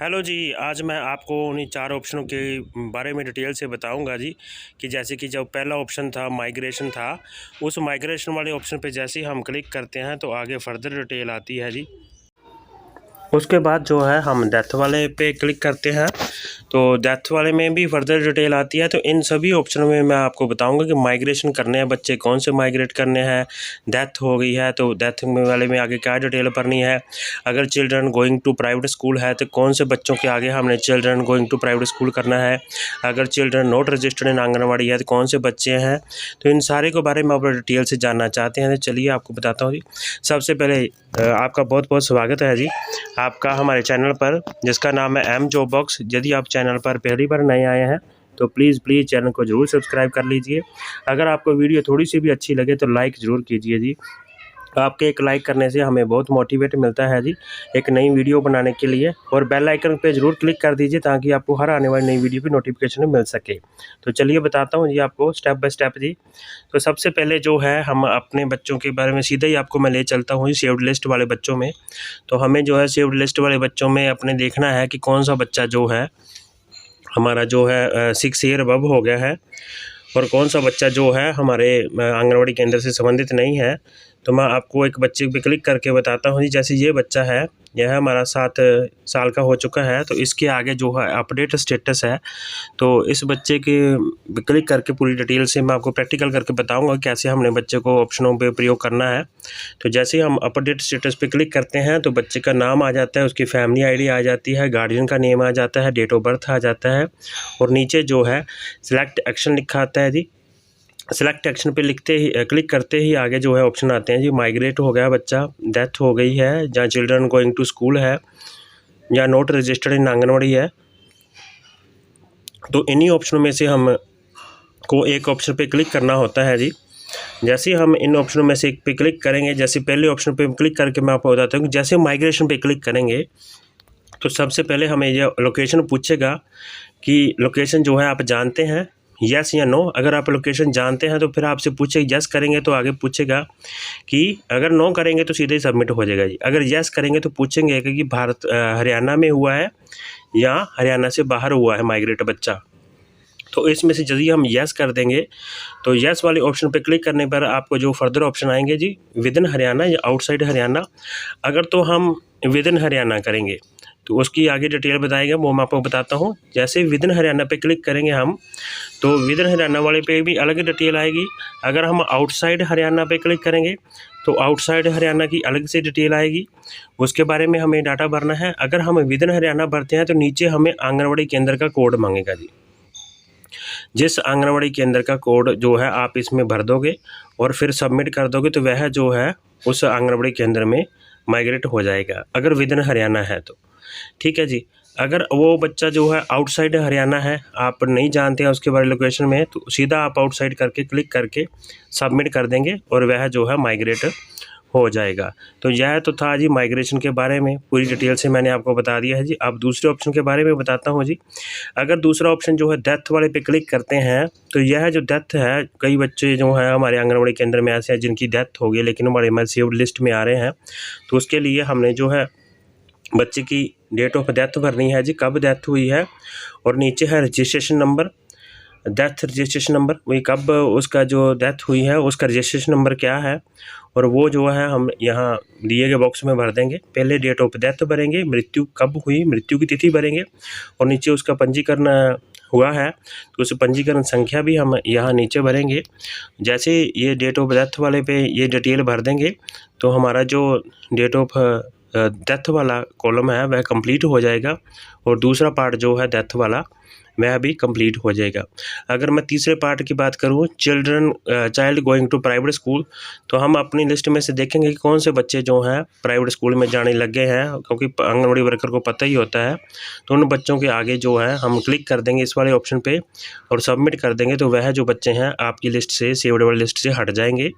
Hello जी, आज मैं आपको उन्हीं 4 ऑप्शनों के बारे में डिटेल से बताऊंगा जी। कि जैसे कि जब पहला ऑप्शन था माइग्रेशन था, उस माइग्रेशन वाले ऑप्शन पे जैसे ही हम क्लिक करते हैं तो आगे फर्दर डिटेल आती है जी। उसके बाद जो है हम डेथ वाले पे क्लिक करते हैं तो डेथ वाले में भी फर्दर डिटेल आती है। तो इन सभी ऑप्शन में मैं आपको बताऊंगा कि माइग्रेशन करने हैं बच्चे, कौन से माइग्रेट करने हैं। डेथ हो गई है तो डेथ में वाले में आगे क्या डिटेल भरनी है। अगर children going to private school है तो कौन से बच्चों के आगे हमने children going to private school करना है। अगर children not registered in anganwadi है तो कौन से बच्चे हैं। तो इन सारे के बारे में आप डिटेल से जानना चाहते हैं तो चलिए आपको बताता हूँ जी। सबसे पहले आपका बहुत बहुत स्वागत है जी आपका हमारे चैनल पर, जिसका नाम है एम जॉब बॉक्स। यदि आप चैनल पर पहली बार नए आए हैं तो प्लीज़ चैनल को ज़रूर सब्सक्राइब कर लीजिए। अगर आपको वीडियो थोड़ी सी भी अच्छी लगे तो लाइक ज़रूर कीजिए जी। आपके एक लाइक करने से हमें बहुत मोटिवेट मिलता है जी एक नई वीडियो बनाने के लिए। और बेल आइकन पे ज़रूर क्लिक कर दीजिए ताकि आपको हर आने वाली नई वीडियो की नोटिफिकेशन मिल सके। तो चलिए बताता हूँ जी आपको स्टेप बाय स्टेप जी। तो सबसे पहले जो है हम अपने बच्चों के बारे में सीधा ही आपको मैं ले चलता हूँ सेव्ड लिस्ट वाले बच्चों में। तो हमें जो है सेव्ड लिस्ट वाले बच्चों में अपने देखना है कि कौन सा बच्चा जो है हमारा जो है 6 ईयर अबव हो गया है और कौन सा बच्चा जो है हमारे आंगनवाड़ी केंद्र से संबंधित नहीं है। तो मैं आपको एक बच्चे पे क्लिक करके बताता हूँ जी। जैसे ये बच्चा है, यह हमारा 7 साल का हो चुका है तो इसके आगे जो है अपडेट स्टेटस है। तो इस बच्चे के क्लिक करके पूरी डिटेल से मैं आपको प्रैक्टिकल करके बताऊंगा कैसे हमने बच्चे को ऑप्शनों पे प्रयोग करना है। तो जैसे ही हम अपडेट स्टेटस पे क्लिक करते हैं तो बच्चे का नाम आ जाता है, उसकी फैमिली आईडी आ जाती है, गार्जियन का नेम आ जाता है, डेट ऑफ बर्थ आ जाता है और नीचे जो है सिलेक्ट एक्शन लिखा आता है जी। सेलेक्ट एक्शन पे लिखते ही क्लिक करते ही आगे जो है ऑप्शन आते हैं जी। माइग्रेट हो गया बच्चा, डेथ हो गई है, या चिल्ड्रन गोइंग टू स्कूल है, या नॉट रजिस्टर्ड इन आंगनवाड़ी है। तो इन्हीं ऑप्शनों में से हम को एक ऑप्शन पे क्लिक करना होता है जी। जैसे ही हम इन ऑप्शनों में से एक पे क्लिक करेंगे, जैसे पहले ऑप्शन पे क्लिक करके मैं आपको बताता हूँ कि जैसे माइग्रेशन पे क्लिक करेंगे तो सबसे पहले हमें यह लोकेशन पूछेगा कि लोकेशन जो है आप जानते हैं, यस या नो। अगर आप लोकेशन जानते हैं तो फिर आपसे पूछे यस करेंगे तो आगे पूछेगा कि अगर नो करेंगे तो सीधे ही सबमिट हो जाएगा जी। अगर यस करेंगे तो पूछेंगे कि भारत हरियाणा में हुआ है या हरियाणा से बाहर हुआ है माइग्रेट बच्चा। तो इसमें से यदि हम यस कर देंगे तो यस वाले ऑप्शन पे क्लिक करने पर आपको जो फर्दर ऑप्शन आएंगे जी, विद इन हरियाणा या आउटसाइड हरियाणा। अगर तो हम विद इन हरियाणा करेंगे तो उसकी आगे डिटेल बताएगा, वो मैं आपको बताता हूँ। जैसे विद इन हरियाणा पे क्लिक करेंगे हम तो विद इन हरियाणा वाले पे भी अलग डिटेल आएगी। अगर हम आउटसाइड हरियाणा पे क्लिक करेंगे तो आउटसाइड हरियाणा की अलग से डिटेल आएगी, उसके बारे में हमें डाटा भरना है। अगर हम विद इन हरियाणा भरते हैं तो नीचे हमें आंगनवाड़ी केंद्र का कोड मांगेगा जी। जिस आंगनवाड़ी केंद्र का कोड जो है आप इसमें भर दोगे और फिर सबमिट कर दोगे तो वह जो है उस आंगनवाड़ी केंद्र में माइग्रेट हो जाएगा, अगर विद इन हरियाणा है तो। ठीक है जी। अगर वो बच्चा जो है आउटसाइड हरियाणा है, आप नहीं जानते हैं उसके बारे लोकेशन में, तो सीधा आप आउटसाइड करके क्लिक करके सबमिट कर देंगे और वह जो है माइग्रेट हो जाएगा। तो यह तो था जी माइग्रेशन के बारे में, पूरी डिटेल से मैंने आपको बता दिया है जी। अब दूसरे ऑप्शन के बारे में बताता हूँ जी। अगर दूसरा ऑप्शन जो है डेथ वाले पे क्लिक करते हैं तो यह जो डेथ है, कई बच्चे जो हैं हमारे आंगनवाड़ी केंद्र में ऐसे हैं जिनकी डेथ हो गई लेकिन हमारे सेव्ड लिस्ट में आ रहे हैं। तो उसके लिए हमने जो है बच्चे की डेट ऑफ डेथ भरनी है जी, कब डेथ हुई है, और नीचे है registration number, death registration number, वही कब उसका जो डेथ हुई है उसका रजिस्ट्रेशन नंबर क्या है, और वो जो है हम यहाँ दिए गए बॉक्स में भर देंगे। पहले डेट ऑफ डेथ भरेंगे, मृत्यु कब हुई, मृत्यु की तिथि भरेंगे, और नीचे उसका पंजीकरण हुआ है तो उस पंजीकरण संख्या भी हम यहाँ नीचे भरेंगे। जैसे ये डेट ऑफ डेथ वाले पे ये डिटेल भर देंगे तो हमारा जो डेट ऑफ डेथ वाला कॉलम है वह कंप्लीट हो जाएगा और दूसरा पार्ट जो है डेथ वाला वह भी कंप्लीट हो जाएगा। अगर मैं तीसरे पार्ट की बात करूँ, child going to private school, तो हम अपनी लिस्ट में से देखेंगे कि कौन से बच्चे जो हैं प्राइवेट स्कूल में जाने लग गए हैं, क्योंकि आंगनवाड़ी वर्कर को पता ही होता है। तो उन बच्चों के आगे जो है हम क्लिक कर देंगे इस वाले ऑप्शन पे और सबमिट कर देंगे तो वह जो बच्चे हैं आपकी लिस्ट से, सेव्ड वाली लिस्ट से हट जाएंगे।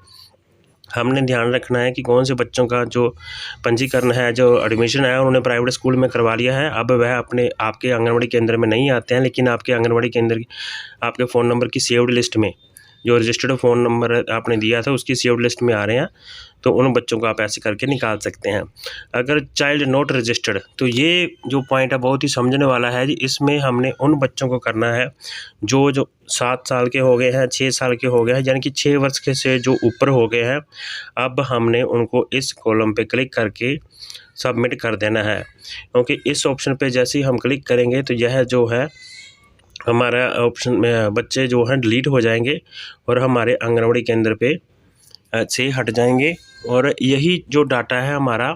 हमने ध्यान रखना है कि कौन से बच्चों का जो पंजीकरण है, जो एडमिशन है, उन्होंने प्राइवेट स्कूल में करवा लिया है, अब वह अपने आपके आंगनवाड़ी केंद्र में नहीं आते हैं, लेकिन आपके आंगनवाड़ी केंद्र की आपके फ़ोन नंबर की सेव्ड लिस्ट में, जो रजिस्टर्ड फ़ोन नंबर आपने दिया था उसकी सेव्ड लिस्ट में आ रहे हैं। तो उन बच्चों को आप ऐसे करके निकाल सकते हैं। अगर चाइल्ड नॉट रजिस्टर्ड, तो ये जो पॉइंट है बहुत ही समझने वाला है जी। इसमें हमने उन बच्चों को करना है जो 7 साल के हो गए हैं, 6 साल के हो गए हैं, यानी कि 6 वर्ष के से जो ऊपर हो गए हैं। अब हमने उनको इस कॉलम पे क्लिक करके सबमिट कर देना है, क्योंकि इस ऑप्शन पे जैसे ही हम क्लिक करेंगे तो यह जो है हमारा ऑप्शन में बच्चे जो हैं डिलीट हो जाएंगे और हमारे आंगनवाड़ी केंद्र पे से हट जाएंगे। और यही जो डाटा है हमारा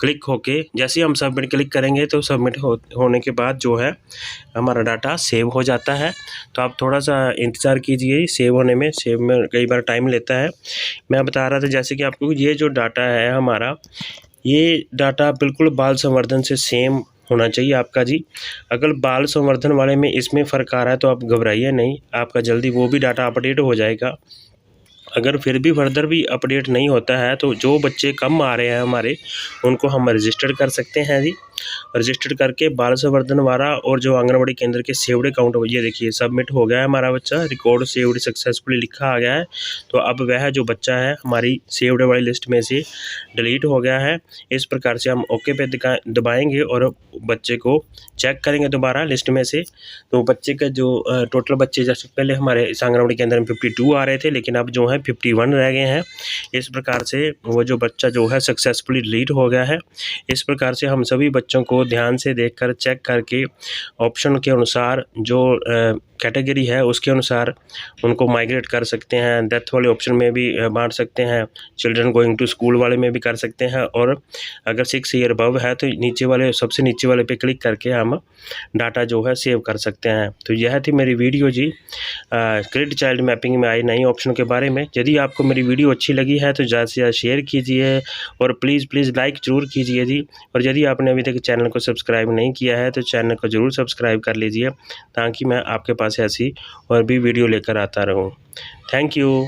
क्लिक होके जैसे ही हम सबमिट क्लिक करेंगे तो सबमिट होने के बाद जो है हमारा डाटा सेव हो जाता है। तो आप थोड़ा सा इंतज़ार कीजिए, सेव होने में कई बार टाइम लेता है। मैं बता रहा था जैसे कि आपको ये जो डाटा है हमारा, ये डाटा बिल्कुल बाल संवर्धन से सेम होना चाहिए आपका जी। अगर बाल संवर्धन वाले में इसमें फ़र्क आ रहा है तो आप घबराइए नहीं, आपका जल्दी वो भी डाटा अपडेट हो जाएगा। अगर फिर भी फर्दर भी अपडेट नहीं होता है तो जो बच्चे कम आ रहे हैं हमारे, उनको हम रजिस्टर कर सकते हैं जी। रजिस्टर करके बाल संवर्धन वाला और जो आंगनवाड़ी केंद्र के सेव्ड अकाउंट, ये देखिए सबमिट हो गया है हमारा बच्चा, रिकॉर्ड सेव्ड सक्सेसफुली लिखा आ गया है। तो अब वह जो बच्चा है हमारी सेव्ड वाली लिस्ट में से डिलीट हो गया है। इस प्रकार से हम ओके पे दबाएंगे और बच्चे को चेक करेंगे दोबारा लिस्ट में से। तो बच्चे का जो टोटल बच्चे, जैसे पहले हमारे इस आंगनवाड़ी केंद्र में 52 आ रहे थे, लेकिन अब जो है 51 रह गए हैं। इस प्रकार से वो जो बच्चा जो है सक्सेसफुली डिलीट हो गया है। इस प्रकार से हम सभी बच्चों को ध्यान से देखकर चेक करके ऑप्शन के अनुसार जो कैटेगरी है उसके अनुसार उनको माइग्रेट कर सकते हैं। डेथ वाले ऑप्शन में भी बांट सकते हैं, चिल्ड्रन गोइंग टू स्कूल वाले में भी कर सकते हैं, और अगर 6 ईयर अबव है तो नीचे वाले, सबसे नीचे वाले पे क्लिक करके हम डाटा जो है सेव कर सकते हैं। तो यह थी मेरी वीडियो जी क्रिड चाइल्ड मैपिंग में आए नए ऑप्शन के बारे में। यदि आपको मेरी वीडियो अच्छी लगी है तो ज़्यादा से ज़्यादा शेयर कीजिए और प्लीज़ लाइक ज़रूर कीजिए जी। और यदि आपने अभी तक चैनल को सब्सक्राइब नहीं किया है तो चैनल को ज़रूर सब्सक्राइब कर लीजिए, ताकि मैं आपके पास ऐसी और भी वीडियो लेकर आता रहूं। Thank you.